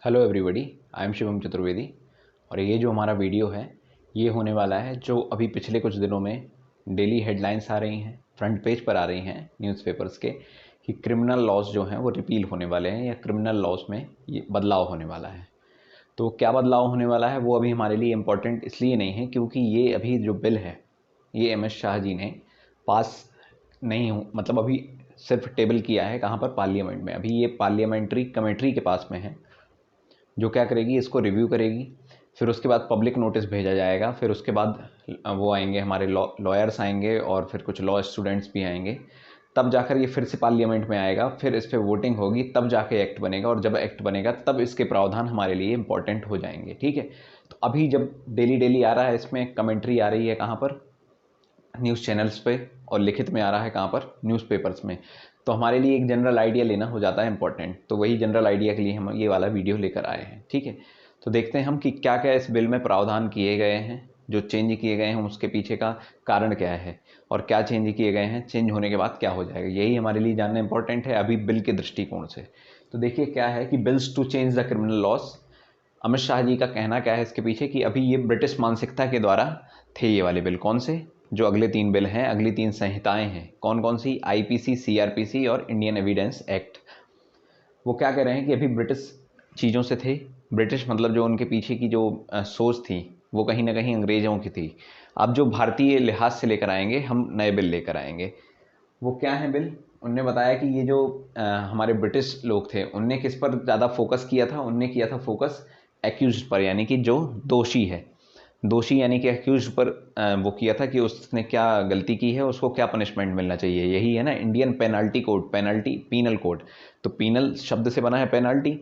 Hello everybody, I am Shivam Chaturvedi. और ये जो हमारा वीडियो है ये होने वाला है जो अभी पिछले कुछ दिनों में डेली हेडलाइंस आ रही हैं, फ्रंट पेज पर आ रही हैं न्यूज़पेपर्स के कि क्रिमिनल लॉज जो हैं वो रिपील होने वाले हैं या क्रिमिनल लॉज में ये बदलाव होने वाला है। तो क्या बदलाव होने वाला है वो अभी हमारे लिए इम्पोर्टेंट इसलिए नहीं है क्योंकि ये अभी जो बिल है ये एम एस शाह जी ने पास नहीं हो मतलब अभी सिर्फ टेबल किया है कहाँ पर, पार्लियामेंट में। अभी ये पार्लियामेंट्री कमेटी के पास में है जो क्या करेगी, इसको रिव्यू करेगी। फिर उसके बाद पब्लिक नोटिस भेजा जाएगा। फिर उसके बाद वो आएंगे, हमारे लॉयर्स आएंगे और फिर कुछ लॉ स्टूडेंट्स भी आएंगे। तब जाकर ये फिर से पार्लियामेंट में आएगा, फिर इस पर वोटिंग होगी, तब जाके एक्ट बनेगा। और जब एक्ट बनेगा तब इसके प्रावधान हमारे लिए इंपॉर्टेंट हो जाएंगे। ठीक है, तो अभी जब डेली डेली आ रहा है, इसमें कमेंट्री आ रही है कहाँ पर, न्यूज़ चैनल्स पे, और लिखित में आ रहा है कहाँ पर, न्यूज़पेपर्स में। तो हमारे लिए एक जनरल आइडिया लेना हो जाता है इंपॉर्टेंट। तो वही जनरल आइडिया के लिए हम ये वाला वीडियो लेकर आए हैं। ठीक है, तो देखते हैं हम कि क्या क्या इस बिल में प्रावधान किए गए हैं, जो चेंज किए गए हैं उसके पीछे का कारण क्या है, और क्या चेंज किए गए हैं, चेंज होने के बाद क्या हो जाएगा। यही हमारे लिए जानना इंपॉर्टेंट है अभी बिल के दृष्टिकोण से। तो देखिए क्या है कि bills to change the criminal laws. Amit Shah ji का कहना क्या है इसके पीछे कि अभी ये ब्रिटिश मानसिकता के द्वारा थे ये वाले बिल। कौन से? जो अगले 3 बिल हैं, अगली 3 संहिताएं हैं। कौन कौन सी? आईपीसी, सीआरपीसी और इंडियन एविडेंस एक्ट। वो क्या कह रहे हैं कि अभी ब्रिटिश चीज़ों से थे। ब्रिटिश मतलब जो उनके पीछे की जो सोच थी वो कहीं ना कहीं अंग्रेज़ों की थी। अब जो भारतीय लिहाज से लेकर आएंगे, हम नए बिल लेकर आएंगे। वो क्या है बिल? उनने बताया कि ये जो हमारे ब्रिटिश लोग थे उनने किस पर ज़्यादा फोकस किया था। उनने किया था फोकस एक्यूज पर, यानी कि जो दोषी है। दोषी यानी कि एक्यूज पर वो किया था कि उसने क्या गलती की है, उसको क्या पनिशमेंट मिलना चाहिए। यही है ना Indian penalty code, penalty penal code. तो पीनल शब्द से बना है पेनल्टी,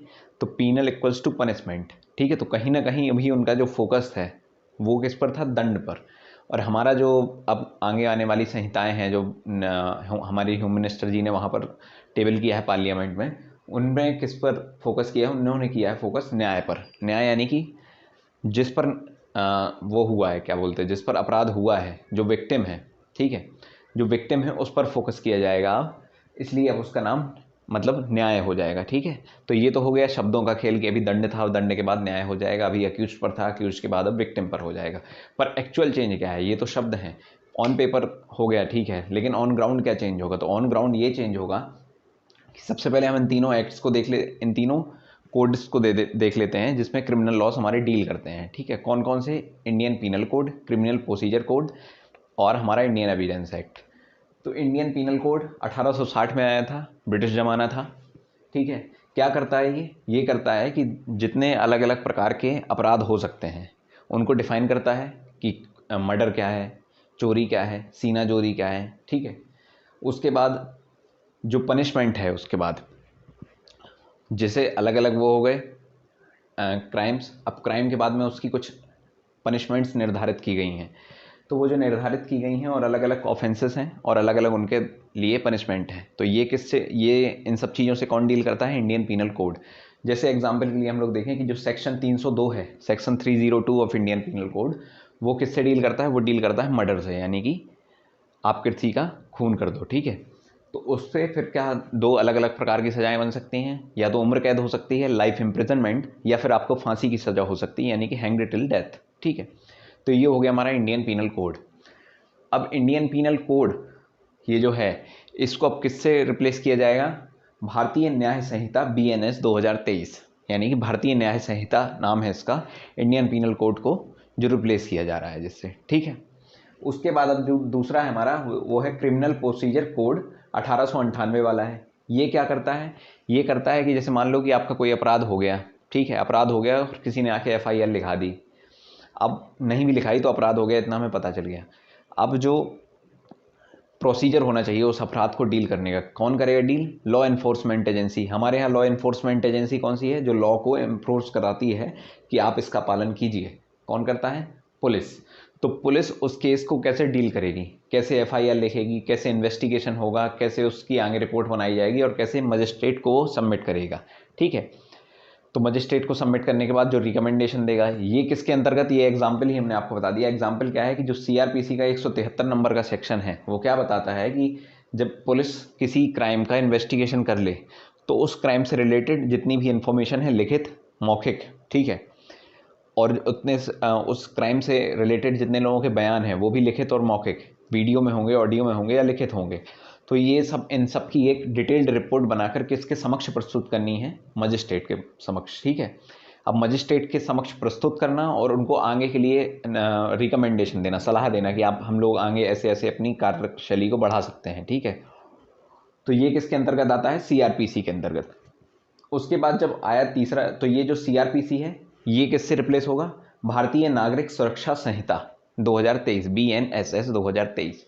तो पीनल इक्वल्स टू पनिशमेंट। ठीक है, तो कहीं ना कहीं अभी उनका जो फोकस है वो किस पर था? दंड पर। और हमारा जो अब आगे आने वाली संहिताएं हैं जो हमारी होम मिनिस्टर जी ने वहाँ पर टेबल किया है पार्लियामेंट में, उनमें किस पर फोकस किया है? उन्होंने किया है फोकस न्याय पर। न्याय यानी कि जिस पर वो हुआ है, क्या बोलते हैं, जिस पर अपराध हुआ है, जो विक्टिम है। ठीक है, जो विक्टिम है उस पर फोकस किया जाएगा अब, इसलिए अब उसका नाम मतलब न्याय हो जाएगा। ठीक है, तो ये तो हो गया शब्दों का खेल कि अभी दंड था और दंड के बाद न्याय हो जाएगा। अभी अक्यूज पर था, अक्यूज के बाद अब विक्टिम पर हो जाएगा। पर एक्चुअल चेंज क्या है? ये तो शब्द हैं, ऑन पेपर हो गया, ठीक है, लेकिन ऑन ग्राउंड क्या चेंज होगा? तो ऑन ग्राउंड ये चेंज होगा कि सबसे पहले हम इन तीनों एक्ट्स को देख ले, इन तीनों कोड्स को देख लेते हैं जिसमें क्रिमिनल लॉस हमारे डील करते हैं। ठीक है, कौन कौन से? Indian penal code, criminal procedure code और हमारा इंडियन एविडेंस एक्ट। तो इंडियन पीनल कोड 1860 में आया था, ब्रिटिश जमाना था। ठीक है, क्या करता है ये करता है कि जितने अलग अलग प्रकार के अपराध हो सकते हैं उनको डिफाइन करता है कि मर्डर क्या है, चोरी क्या है, सीना चोरी क्या है। ठीक है, उसके बाद जो पनिशमेंट है, उसके बाद जैसे अलग अलग वो हो गए क्राइम्स। अब क्राइम के बाद में उसकी कुछ पनिशमेंट्स निर्धारित की गई हैं। तो वो जो निर्धारित की गई हैं और अलग अलग ऑफेंसेस हैं और अलग अलग उनके लिए पनिशमेंट है। तो ये किससे, ये इन सब चीज़ों से कौन डील करता है? Indian penal code. जैसे एग्जांपल के लिए हम लोग देखें कि जो सेक्शन 302 है, section 302 of Indian penal code, वो किससे डील करता है? वो डील करता है मर्डर से, यानी कि आप किसी का खून कर दो। ठीक है, तो उससे फिर क्या, दो अलग अलग प्रकार की सजाएं बन सकती हैं। या तो उम्र कैद हो सकती है, लाइफ इम्प्रिजनमेंट, या फिर आपको फांसी की सजा हो सकती है, यानी कि हैंग्ड टिल डेथ। ठीक है, तो ये हो गया हमारा इंडियन पीनल कोड। अब इंडियन पीनल कोड ये जो है, इसको अब किससे रिप्लेस किया जाएगा? भारतीय न्याय संहिता BNS 2023, यानी कि भारतीय न्याय संहिता नाम है इसका, इंडियन पीनल कोड को जो रिप्लेस किया जा रहा है जिससे। ठीक है, उसके बाद अब जो दूसरा है हमारा वो है क्रिमिनल प्रोसीजर कोड 1898 वाला है। ये क्या करता है? ये करता है कि जैसे मान लो कि आपका कोई अपराध हो गया। ठीक है, अपराध हो गया और किसी ने आके FIR लिखा दी। अब नहीं भी लिखाई तो अपराध हो गया, इतना हमें पता चल गया। अब जो प्रोसीजर होना चाहिए उस अपराध को डील करने का, कौन करेगा डील? Law enforcement agency. हमारे यहाँ लॉ एनफोर्समेंट एजेंसी कौन सी है? जो लॉ को एनफोर्स कराती है कि आप इसका पालन कीजिए। कौन करता है? पुलिस। तो पुलिस उस केस को कैसे डील करेगी, कैसे FIR लिखेगी, कैसे इन्वेस्टिगेशन होगा, कैसे उसकी आगे रिपोर्ट बनाई जाएगी और कैसे मजिस्ट्रेट को सबमिट करेगा। ठीक है, तो मजिस्ट्रेट को सबमिट करने के बाद जो रिकमेंडेशन देगा, ये किसके अंतर्गत? ये एग्जाम्पल ही हमने आपको बता दिया। एग्जाम्पल क्या है कि जो CRPC का 173 नंबर का सेक्शन है वो क्या बताता है कि जब पुलिस किसी क्राइम का इन्वेस्टिगेशन कर ले तो उस क्राइम से रिलेटेड जितनी भी इंफॉर्मेशन है लिखित मौखिक, ठीक है, और उतने उस क्राइम से रिलेटेड जितने लोगों के बयान हैं वो भी लिखित और मौखिक, वीडियो में होंगे, ऑडियो में होंगे या लिखित होंगे। तो ये सब, इन सब की एक डिटेल्ड रिपोर्ट बनाकर किसके समक्ष प्रस्तुत करनी है? मजिस्ट्रेट के समक्ष, ठीक है। अब मजिस्ट्रेट के समक्ष प्रस्तुत करना और उनको आगे के लिए रिकमेंडेशन देना, सलाह देना कि आप, हम लोग आगे ऐसे ऐसे अपनी कार्यशैली को बढ़ा सकते हैं, ठीक है। तो ये किसके अंतर्गत आता है? सीआरपीसी के अंतर्गत। उसके बाद जब आया तीसरा, तो ये जो सीआरपीसी है ये किससे रिप्लेस होगा? भारतीय नागरिक सुरक्षा संहिता 2023, BNSS 2023।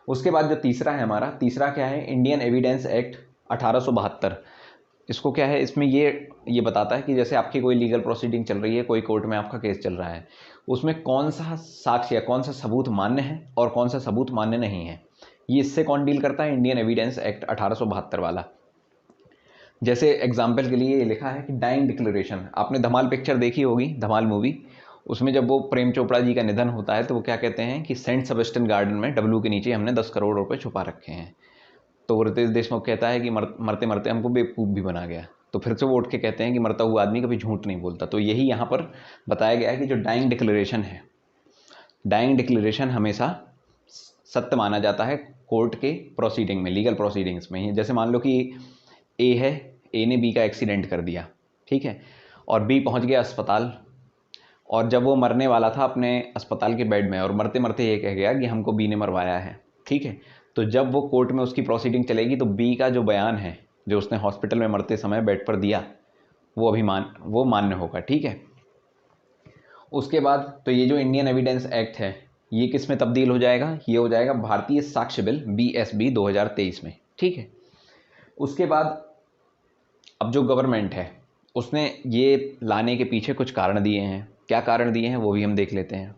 उसके बाद जो तीसरा है हमारा, तीसरा क्या है? Indian evidence act 1872। इसको क्या है? इसमें ये बताता है कि जैसे आपकी कोई लीगल प्रोसीडिंग चल रही है, कोई कोर्ट में आपका केस चल रहा है, उसमें कौन सा साक्ष्य या कौन सा सबूत मान्य है और कौन सा सबूत मान्य नहीं है, ये इससे कौन डील करता है? इंडियन एविडेंस एक्ट 1872 वाला। जैसे एग्जाम्पल के लिए ये लिखा है कि डाइंग डिक्लेरेशन, आपने धमाल पिक्चर देखी होगी, धमाल मूवी, उसमें जब वो प्रेम चोपड़ा जी का निधन होता है तो वो क्या कहते हैं कि सेंट सेबेस्टियन गार्डन में डब्लू के नीचे हमने 10 करोड़ रुपए छुपा रखे हैं। तो रितेश देशमुख कहता है कि मरते मरते हमको बेवकूफ़ भी बना गया। तो फिर से वो उठ के कहते हैं कि मरता हुआ आदमी कभी झूठ नहीं बोलता। तो यही यहाँ पर बताया गया है कि जो डाइंग डिक्लेरेशन है, डाइंग डिक्लेरेशन हमेशा सत्य माना जाता है कोर्ट के प्रोसीडिंग में, लीगल प्रोसीडिंग्स में ही। जैसे मान लो कि ए है, ए ने बी का एक्सीडेंट कर दिया, ठीक है, और बी पहुंच गया अस्पताल, और जब वो मरने वाला था अपने अस्पताल के बेड में और मरते मरते ये कह गया कि हमको बी ने मरवाया है, ठीक है, तो जब वो कोर्ट में उसकी प्रोसीडिंग चलेगी तो बी का जो बयान है जो उसने हॉस्पिटल में मरते समय बेड पर दिया वो मान्य होगा, ठीक है। उसके बाद तो ये जो इंडियन एविडेंस एक्ट है ये किस में तब्दील हो जाएगा? ये हो जाएगा भारतीय साक्ष्य बिल BSB 2023 में, ठीक है। उसके बाद अब जो गवर्नमेंट है उसने ये लाने के पीछे कुछ कारण दिए हैं। क्या कारण दिए हैं वो भी हम देख लेते हैं।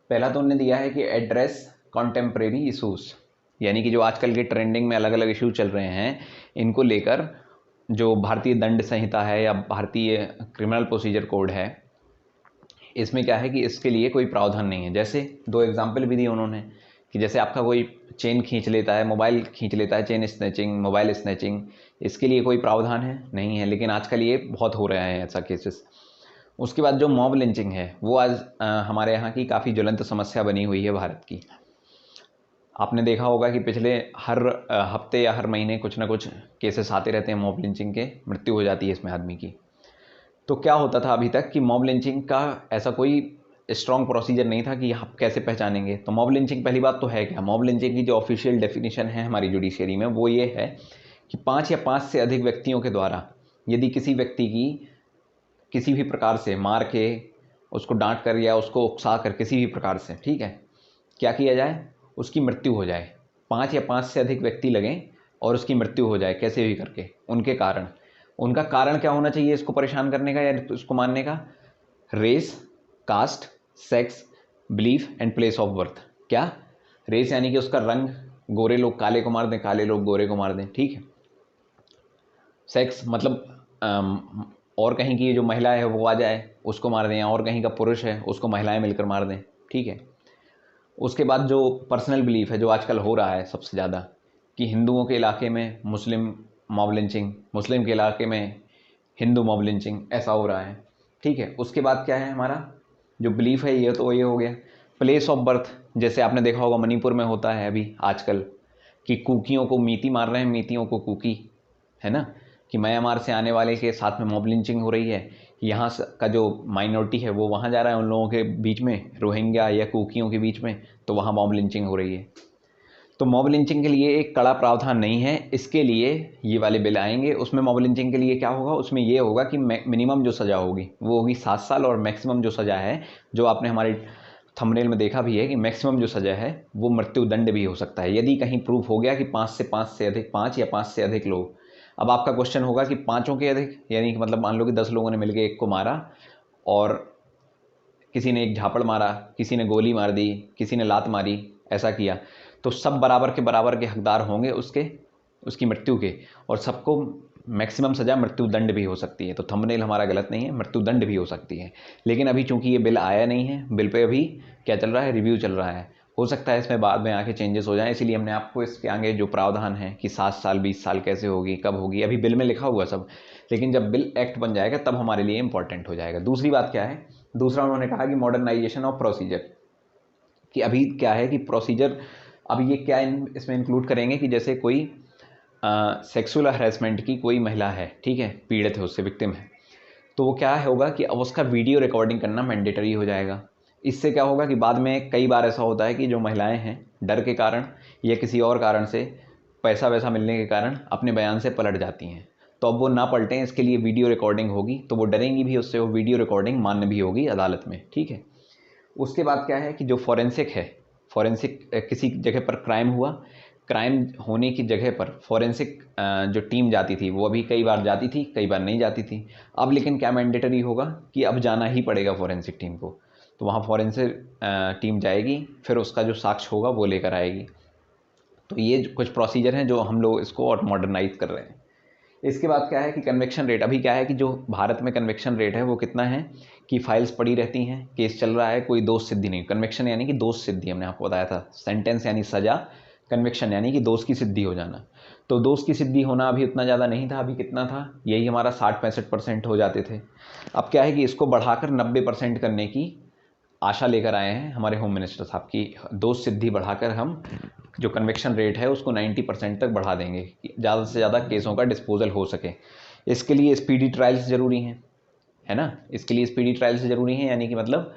पहला तो उन्होंने दिया है कि एड्रेस कॉन्टेम्परेरी इशूज़, यानी कि जो आजकल के ट्रेंडिंग में अलग अलग इशू चल रहे हैं इनको लेकर जो भारतीय दंड संहिता है या भारतीय क्रिमिनल प्रोसीजर कोड है, इसमें क्या है कि इसके लिए कोई प्रावधान नहीं है। जैसे 2 एग्जाम्पल भी दिए उन्होंने कि जैसे आपका कोई चेन खींच लेता है, मोबाइल खींच लेता है, चेन स्नैचिंग, मोबाइल स्नैचिंग, इसके लिए कोई प्रावधान है? नहीं है, लेकिन आजकल ये बहुत हो रहा है ऐसा केसेस। उसके बाद जो मॉब लिंचिंग है वो आज हमारे यहाँ की काफ़ी ज्वलंत समस्या बनी हुई है भारत की। आपने देखा होगा कि पिछले हर हफ्ते या हर महीने कुछ ना कुछ केसेस आते रहते हैं मॉब लिंचिंग के, मृत्यु हो जाती है इसमें आदमी की। तो क्या होता था अभी तक कि मॉब लिंचिंग का ऐसा कोई स्ट्रॉन्ग प्रोसीजर नहीं था कि आप कैसे पहचानेंगे। तो मॉब लिंचिंग, पहली बात तो है क्या, मॉब लिंचिंग की जो ऑफिशियल डेफिनेशन है हमारी जुडिशरी में वो ये है कि 5 या 5 से अधिक व्यक्तियों के द्वारा यदि किसी व्यक्ति की किसी भी प्रकार से मार के, उसको डांट कर या उसको उकसा कर किसी भी प्रकार से, ठीक है, क्या किया जाए, उसकी मृत्यु हो जाए। 5 या 5 से अधिक व्यक्ति लगें और उसकी मृत्यु हो जाए कैसे भी करके, उनके कारण। उनका कारण क्या होना चाहिए इसको परेशान करने का या इसको मानने का? Race, caste, sex, belief and place of birth. क्या? रेस यानी कि उसका रंग, गोरे लोग काले को मार दें, काले लोग गोरे को मार दें, ठीक है। सेक्स मतलब और कहीं की जो महिला है वो आ जाए उसको मार दें, या और कहीं का पुरुष है उसको महिलाएं मिलकर मार दें, ठीक है। उसके बाद जो पर्सनल बिलीफ है जो आजकल हो रहा है सबसे ज़्यादा, कि हिंदुओं के इलाके में मुस्लिम मॉब लिंचिंग, मुस्लिम के इलाके में हिंदू मॉब लिंचिंग, ऐसा हो रहा है, ठीक है। उसके बाद क्या है हमारा जो बिलीफ है, ये तो ये हो गया। प्लेस ऑफ बर्थ, जैसे आपने देखा होगा मणिपुर में होता है अभी आजकल कि कुकियों को मीती मार रहे हैं, मीतियों को कुकी, है ना, कि म्यांमार से आने वाले के साथ में मॉब लिंचिंग हो रही है। यहाँ का जो माइनॉरिटी है वो वहाँ जा रहा है उन लोगों के बीच में, रोहिंग्या या कुकियों के बीच में, तो वहाँ मॉब लिंचिंग हो रही है। तो मॉब लिंचिंग के लिए एक कड़ा प्रावधान नहीं है, इसके लिए ये वाले बिल आएंगे। उसमें मॉब लिंचिंग के लिए क्या होगा, उसमें ये होगा कि मिनिमम जो सज़ा होगी वो होगी 7 साल, और मैक्सिमम जो सज़ा है, जो आपने हमारे थंबनेल में देखा भी है कि मैक्सिमम जो सज़ा है वो मृत्युदंड भी हो सकता है, यदि कहीं प्रूफ हो गया कि 5 या 5 से अधिक लोग। अब आपका क्वेश्चन होगा कि 5 के अधिक, यानी कि मतलब मान लो कि 10 लोगों ने मिलकर एक को मारा, और किसी ने एक झापड़ मारा, किसी ने गोली मार दी, किसी ने लात मारी, ऐसा किया, तो सब बराबर के हकदार होंगे उसकी मृत्यु के, और सबको मैक्सिमम सज़ा मृत्युदंड भी हो सकती है। तो थंबनेल हमारा गलत नहीं है, मृत्युदंड भी हो सकती है। लेकिन अभी चूंकि ये बिल आया नहीं है, बिल पे अभी क्या चल रहा है, रिव्यू चल रहा है, हो सकता है इसमें बाद में आके चेंजेस हो जाएं, इसीलिए हमने आपको इसके आगे जो प्रावधान है कि 7 साल 20 साल कैसे होगी, कब होगी, अभी बिल में लिखा हुआ सब, लेकिन जब बिल एक्ट बन जाएगा तब हमारे लिए इंपॉर्टेंट हो जाएगा। दूसरी बात क्या है, दूसरा उन्होंने कहा कि मॉडर्नाइजेशन ऑफ प्रोसीजर, कि अभी क्या है कि प्रोसीजर, अब ये क्या इसमें इंक्लूड करेंगे कि जैसे कोई सेक्सुअल हरेसमेंट की कोई महिला है, ठीक है, पीड़ित है, उससे विक्टिम है, तो वो क्या होगा कि अब उसका वीडियो रिकॉर्डिंग करना मैंडेटरी हो जाएगा। इससे क्या होगा कि बाद में कई बार ऐसा होता है कि जो महिलाएं हैं डर के कारण या किसी और कारण से, पैसा वैसा मिलने के कारण अपने बयान से पलट जाती हैं, तो अब वो ना पलटें इसके लिए वीडियो रिकॉर्डिंग होगी, तो वो डरेंगी भी उससे, वो वीडियो रिकॉर्डिंग मान्य भी होगी अदालत में, ठीक है। उसके बाद क्या है कि जो फॉरेंसिक है, फॉरेंसिक किसी जगह पर क्राइम हुआ, क्राइम होने की जगह पर फॉरेंसिक जो टीम जाती थी वो अभी कई बार जाती थी, कई बार नहीं जाती थी। अब लेकिन क्या मैंडेटरी होगा कि अब जाना ही पड़ेगा फॉरेंसिक टीम को, तो वहाँ फॉरेंसिक टीम जाएगी, फिर उसका जो साक्ष्य होगा वो लेकर आएगी। तो ये कुछ प्रोसीजर हैं जो हम लोग इसको और मॉडर्नाइज कर रहे हैं। इसके बाद क्या है कि कन्विक्शन रेट, अभी क्या है कि जो भारत में कन्विक्शन रेट है वो कितना है कि फाइल्स पड़ी रहती हैं, केस चल रहा है, कोई दोष सिद्धि नहीं। कन्विक्शन यानी कि दोष सिद्धि, हमने आपको बताया था, सेंटेंस यानी सजा, कन्विक्शन यानी कि दोष की सिद्धि हो जाना। तो दोष की सिद्धि होना अभी उतना ज़्यादा नहीं था, अभी कितना था, यही हमारा 60-65% हो जाते थे। अब क्या है कि इसको बढ़ाकर 90% करने की आशा लेकर आए हैं हमारे होम मिनिस्टर साहब की। दोष सिद्धि बढ़ाकर हम जो कन्विक्शन रेट है उसको 90% तक बढ़ा देंगे, ज़्यादा से ज़्यादा केसों का डिस्पोजल हो सके। इसके लिए स्पीडी ट्रायल्स ज़रूरी हैं, है ना, इसके लिए स्पीडी ट्रायल्स ज़रूरी हैं, यानी कि मतलब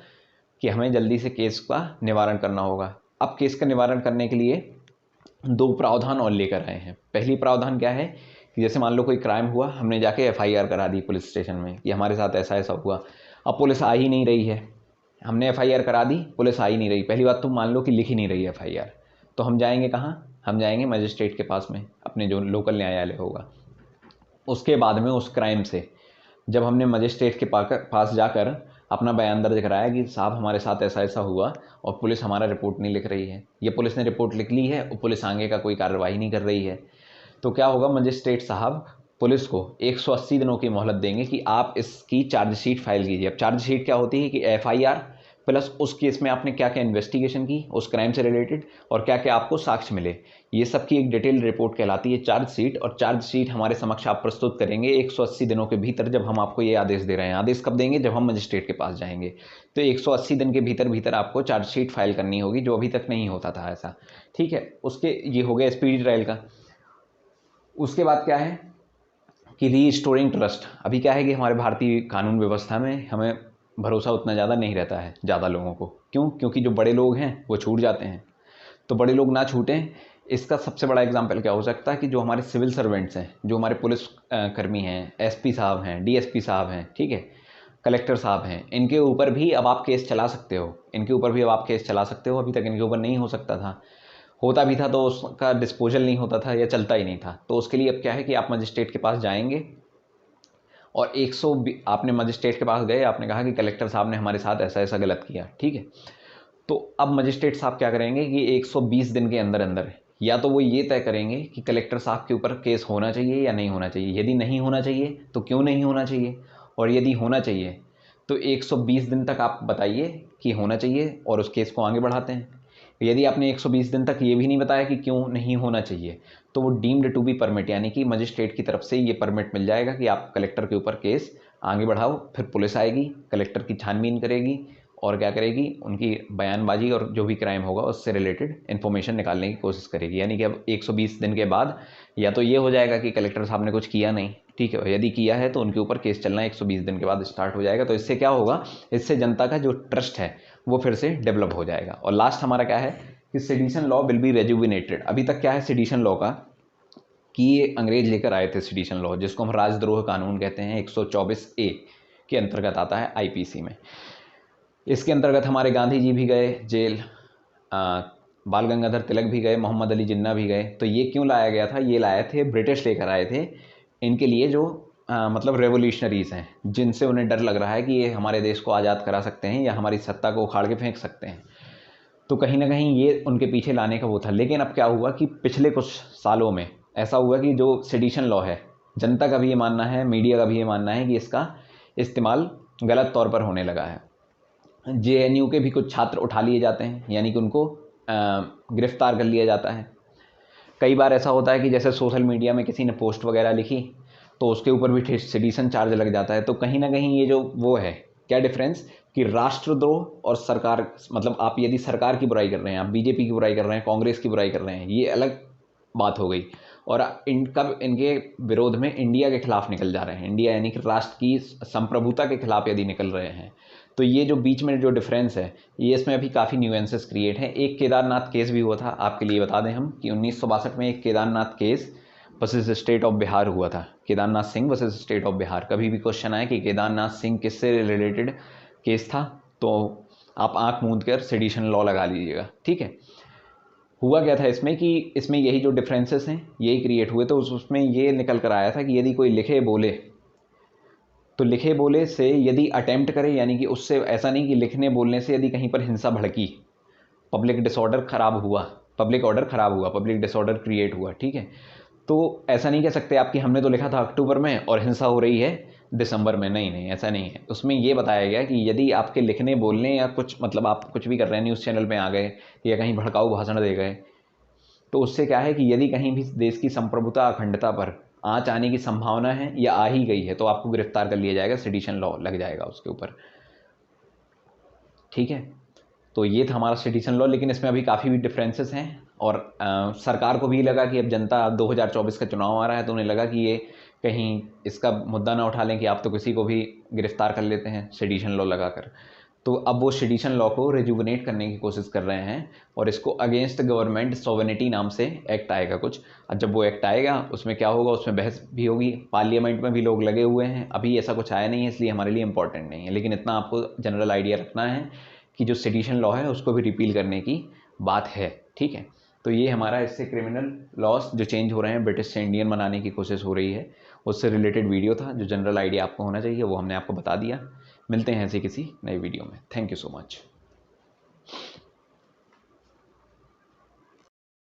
कि हमें जल्दी से केस का निवारण करना होगा। अब केस का निवारण करने के लिए 2 प्रावधान और लेकर आए हैं। पहली प्रावधान क्या है कि जैसे मान लो कोई क्राइम हुआ, हमने जाके FIR करा दी पुलिस स्टेशन में कि हमारे साथ ऐसा ऐसा हुआ, अब पुलिस आ ही नहीं रही है, हमने FIR करा दी, पुलिस आ ही नहीं रही। पहली बात तो मान लो कि लिख ही नहीं रही है FIR, तो हम जाएंगे कहाँ, हम जाएंगे मजिस्ट्रेट के पास में, अपने जो लोकल न्यायालय होगा। उसके बाद में उस क्राइम से जब हमने मजिस्ट्रेट के पास जाकर अपना बयान दर्ज कराया कि साहब हमारे साथ ऐसा ऐसा हुआ और पुलिस हमारा रिपोर्ट नहीं लिख रही है, ये पुलिस ने रिपोर्ट लिख ली है और पुलिस आगे का कोई कार्रवाई नहीं कर रही है, तो क्या होगा, मजिस्ट्रेट साहब पुलिस को 180 दिनों की मोहलत देंगे कि आप इसकी चार्जशीट फाइल कीजिए। अब चार्जशीट क्या होती है कि FIR प्लस उस केस में आपने क्या क्या इन्वेस्टिगेशन की उस क्राइम से रिलेटेड और क्या क्या आपको साक्ष्य मिले, ये सब की एक डिटेल रिपोर्ट कहलाती है चार्जशीट। और चार्जशीट हमारे समक्ष आप प्रस्तुत करेंगे 180 दिनों के भीतर, जब हम आपको ये आदेश दे रहे हैं। आदेश कब देंगे, जब हम मजिस्ट्रेट के पास जाएंगे, तो 180 दिन के भीतर भीतर आपको चार्जशीट फाइल करनी होगी, जो अभी तक नहीं होता था ऐसा, ठीक है। उसके ये हो गया स्पीडी ट्रायल का। उसके बाद क्या है कि रीस्टोरिंग ट्रस्ट। अभी क्या है कि हमारे भारतीय कानून व्यवस्था में हमें भरोसा उतना ज़्यादा नहीं रहता है ज़्यादा लोगों को, क्यों, क्योंकि जो बड़े लोग हैं वो छूट जाते हैं, तो बड़े लोग ना छूटें, इसका सबसे बड़ा एग्जाम्पल क्या हो सकता है कि जो हमारे सिविल सर्वेंट्स हैं, जो हमारे पुलिस कर्मी हैं, SP साहब हैं, DSP साहब हैं, ठीक है, कलेक्टर साहब हैं, इनके ऊपर भी अब आप केस चला सकते हो, इनके ऊपर भी अब आप केस चला सकते हो। अभी तक इनके ऊपर नहीं हो सकता था, होता भी था तो उसका डिस्पोजल नहीं होता था या चलता ही नहीं था। तो उसके लिए अब क्या है कि आप मजिस्ट्रेट के पास जाएंगे और आपने मजिस्ट्रेट के पास गए, आपने कहा कि कलेक्टर साहब ने हमारे साथ ऐसा ऐसा गलत किया, ठीक है, तो अब मजिस्ट्रेट साहब क्या करेंगे कि 120 दिन के अंदर अंदर या तो वो ये तय करेंगे कि कलेक्टर साहब के ऊपर केस होना चाहिए या नहीं होना चाहिए। यदि नहीं होना चाहिए तो क्यों नहीं होना चाहिए, और यदि होना चाहिए तो 120 दिन तक आप बताइए कि होना चाहिए और उस केस को आगे बढ़ाते हैं। यदि आपने 120 दिन तक ये भी नहीं बताया कि क्यों नहीं होना चाहिए, तो वो डीम्ड टू बी परमिट, यानी कि मजिस्ट्रेट की तरफ से ये परमिट मिल जाएगा कि आप कलेक्टर के ऊपर केस आगे बढ़ाओ। फिर पुलिस आएगी, कलेक्टर की छानबीन करेगी और क्या करेगी, उनकी बयानबाजी और जो भी क्राइम होगा उससे रिलेटेड इन्फॉर्मेशन निकालने की कोशिश करेगी। यानी कि अब 120 दिन के बाद या तो ये हो जाएगा कि कलेक्टर साहब ने कुछ किया नहीं, ठीक है, यदि किया है तो उनके ऊपर केस चलना 120 दिन के बाद स्टार्ट हो जाएगा। तो इससे क्या होगा, इससे जनता का जो ट्रस्ट है वो फिर से डेवलप हो जाएगा। और लास्ट हमारा क्या है कि sedition law will be rejuvenated. अभी तक क्या है सेडिशन लॉ का कि ये अंग्रेज लेकर आए थे सेडिशन लॉ, जिसको हम राजद्रोह कानून कहते हैं, 124A के अंतर्गत आता है IPC में। इसके अंतर्गत हमारे गांधी जी भी गए जेल, बाल गंगाधर तिलक भी गए, मोहम्मद अली जिन्ना भी गए। तो ये क्यों लाया गया था, ये लाए थे ब्रिटिश लेकर आए थे इनके लिए, जो मतलब रेवोल्यूशनरीज हैं, जिनसे उन्हें डर लग रहा है कि ये हमारे देश को आज़ाद करा सकते हैं या हमारी सत्ता को उखाड़ के फेंक सकते हैं। तो कहीं ना कहीं ये उनके पीछे लाने का वो था। लेकिन अब क्या हुआ कि पिछले कुछ सालों में ऐसा हुआ कि जो सेडिशन लॉ है, जनता का भी ये मानना है, मीडिया का भी ये मानना है कि इसका इस्तेमाल गलत तौर पर होने लगा है। JNU के भी कुछ छात्र उठा लिए जाते हैं, यानी कि उनको गिरफ्तार कर लिया जाता है। कई बार ऐसा होता है कि जैसे सोशल मीडिया में किसी ने पोस्ट वगैरह लिखी तो उसके ऊपर भी सेडिशन चार्ज लग जाता है। तो कहीं ना कहीं ये जो वो है, क्या डिफरेंस कि राष्ट्रद्रोह और सरकार, मतलब आप यदि सरकार की बुराई कर रहे हैं, आप बीजेपी की बुराई कर रहे हैं, कांग्रेस की बुराई कर रहे हैं, ये अलग बात हो गई। और इनके विरोध में इंडिया के खिलाफ निकल जा रहे हैं, इंडिया यानी कि राष्ट्र की संप्रभुता के खिलाफ यदि निकल रहे हैं, तो ये जो बीच में जो डिफरेंस है, ये इसमें अभी काफ़ी न्यूएंसेस क्रिएट हैं। एक केदारनाथ केस भी हुआ था, आपके लिए बता दें हम कि 1962 में एक Kedarnath case versus state of Bihar हुआ था। Kedarnath Singh versus state of Bihar. कभी भी क्वेश्चन आए कि केदारनाथ सिंह किससे रिलेटेड केस था, तो आप आंख मूंद कर सेडिशन लॉ लगा लीजिएगा, ठीक है। हुआ क्या था इसमें कि इसमें यही जो डिफरेंसेस हैं यही क्रिएट हुए। तो उसमें ये निकल कर आया था कि यदि कोई लिखे बोले, तो लिखे बोले से यदि अटेम्प्ट करे, यानी कि उससे ऐसा नहीं कि लिखने बोलने से यदि कहीं पर हिंसा भड़की, पब्लिक डिसऑर्डर खराब हुआ, पब्लिक ऑर्डर खराब हुआ, पब्लिक डिसऑर्डर क्रिएट हुआ, ठीक है, तो ऐसा नहीं कह सकते आप कि हमने तो लिखा था अक्टूबर में और हिंसा हो रही है दिसंबर में। नहीं नहीं, ऐसा नहीं है। उसमें ये बताया गया कि यदि आपके लिखने बोलने या कुछ, मतलब आप कुछ भी कर रहे हैं, न्यूज़ चैनल में आ गए या कहीं भड़काऊ भाषण दे गए, तो उससे क्या है कि यदि कहीं भी देश की संप्रभुता अखंडता पर आंच आने की संभावना है या आ ही गई है, तो आपको गिरफ्तार कर लिया जाएगा, सेडिशन लॉ लग जाएगा उसके ऊपर, ठीक है। तो ये था हमारा सेडिशन लॉ, लेकिन इसमें अभी काफ़ी भी डिफरेंसेस हैं। और सरकार को भी लगा कि अब जनता 2024 का चुनाव आ रहा है, तो उन्हें लगा कि ये कहीं इसका मुद्दा ना उठा लें कि आप तो किसी को भी गिरफ्तार कर लेते हैं सेडिशन लॉ लगाकर। तो अब वो सेडिशन लॉ को रिजुवनेट करने की कोशिश कर रहे हैं और इसको अगेंस्ट गवर्नमेंट सॉवरेनिटी नाम से एक्ट आएगा कुछ। और जब वो एक्ट आएगा उसमें क्या होगा, उसमें बहस भी होगी, पार्लियामेंट में भी लोग लगे हुए हैं। अभी ऐसा कुछ आया नहीं है, इसलिए हमारे लिए इंपॉर्टेंट नहीं है, लेकिन इतना आपको जनरल आइडिया रखना है कि जो सेडिशन लॉ है उसको भी रिपील करने की बात है, ठीक है। तो ये हमारा इससे क्रिमिनल लॉस जो चेंज हो रहे हैं, ब्रिटिश से इंडियन बनाने की कोशिश हो रही है, उससे रिलेटेड वीडियो था। जो जनरल आइडिया आपको होना चाहिए वो हमने आपको बता दिया। मिलते हैं ऐसे किसी नई वीडियो में। Thank you so much.